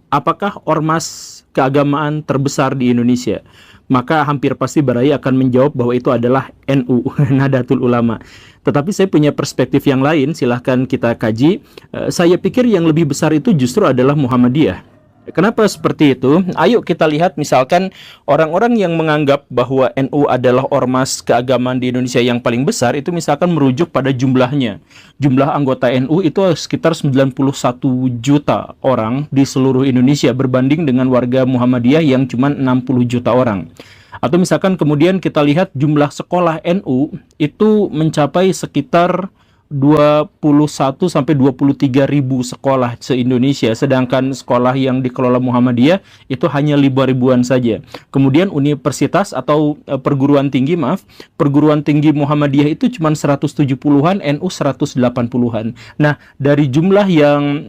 apakah ormas keagamaan terbesar di Indonesia? Maka hampir pasti Baraya akan menjawab bahwa itu adalah NU, Nahdlatul Ulama. Tetapi saya punya perspektif yang lain, silahkan kita kaji. Saya pikir yang lebih besar itu justru adalah Muhammadiyah. Kenapa seperti itu? Ayo kita lihat misalkan orang-orang yang menganggap bahwa NU adalah ormas keagamaan di Indonesia yang paling besar, itu misalkan merujuk pada jumlahnya. Jumlah anggota NU itu sekitar 91 juta orang di seluruh Indonesia berbanding dengan warga Muhammadiyah yang cuma 60 juta orang. Atau misalkan kemudian kita lihat jumlah sekolah NU itu mencapai sekitar 21 sampai 23 ribu sekolah se-Indonesia, sedangkan sekolah yang dikelola Muhammadiyah itu hanya 5 ribuan saja. Kemudian universitas atau perguruan tinggi Muhammadiyah itu cuma 170-an, NU 180-an. Nah, dari jumlah yang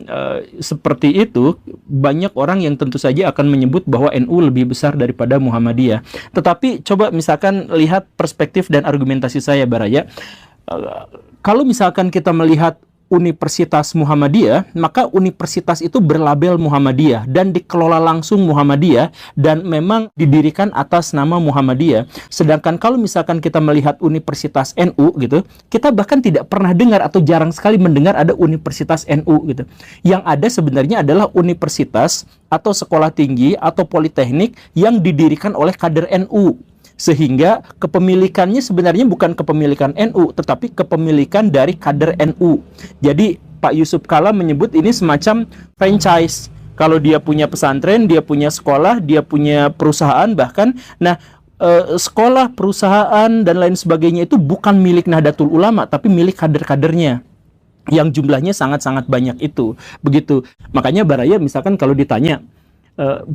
seperti itu, banyak orang yang tentu saja akan menyebut bahwa NU lebih besar daripada Muhammadiyah. Tetapi coba misalkan lihat perspektif dan argumentasi saya, Baraya. Kalau misalkan kita melihat Universitas Muhammadiyah, maka universitas itu berlabel Muhammadiyah dan dikelola langsung Muhammadiyah dan memang didirikan atas nama Muhammadiyah. Sedangkan kalau misalkan kita melihat Universitas NU gitu, kita bahkan tidak pernah dengar atau jarang sekali mendengar ada Universitas NU gitu. Yang ada sebenarnya adalah universitas atau sekolah tinggi atau politeknik yang didirikan oleh kader NU. Sehingga kepemilikannya sebenarnya bukan kepemilikan NU, tetapi kepemilikan dari kader NU. Jadi Pak Yusuf Kala menyebut ini semacam franchise. Kalau dia punya pesantren, dia punya sekolah, dia punya perusahaan bahkan. Nah, sekolah, perusahaan, dan lain sebagainya itu bukan milik Nahdlatul Ulama, tapi milik kader-kadernya yang jumlahnya sangat-sangat banyak itu. Begitu. Makanya Baraya misalkan kalau ditanya,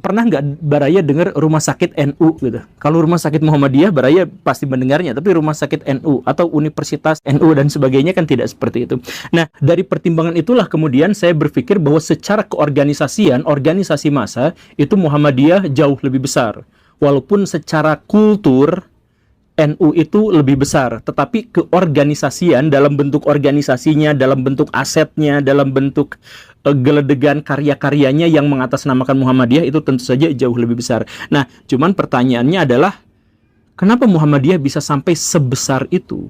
pernah nggak Baraya dengar rumah sakit NU gitu? Kalau rumah sakit Muhammadiyah Baraya pasti mendengarnya, tapi rumah sakit NU atau Universitas NU dan sebagainya kan tidak seperti itu. Nah, dari pertimbangan itulah kemudian saya berpikir bahwa secara keorganisasian, organisasi massa itu Muhammadiyah jauh lebih besar. Walaupun secara kultur NU itu lebih besar, tetapi keorganisasian dalam bentuk organisasinya, dalam bentuk asetnya, dalam bentuk geledegan karya-karyanya yang mengatasnamakan Muhammadiyah itu tentu saja jauh lebih besar. Nah, cuman pertanyaannya adalah kenapa Muhammadiyah bisa sampai sebesar itu?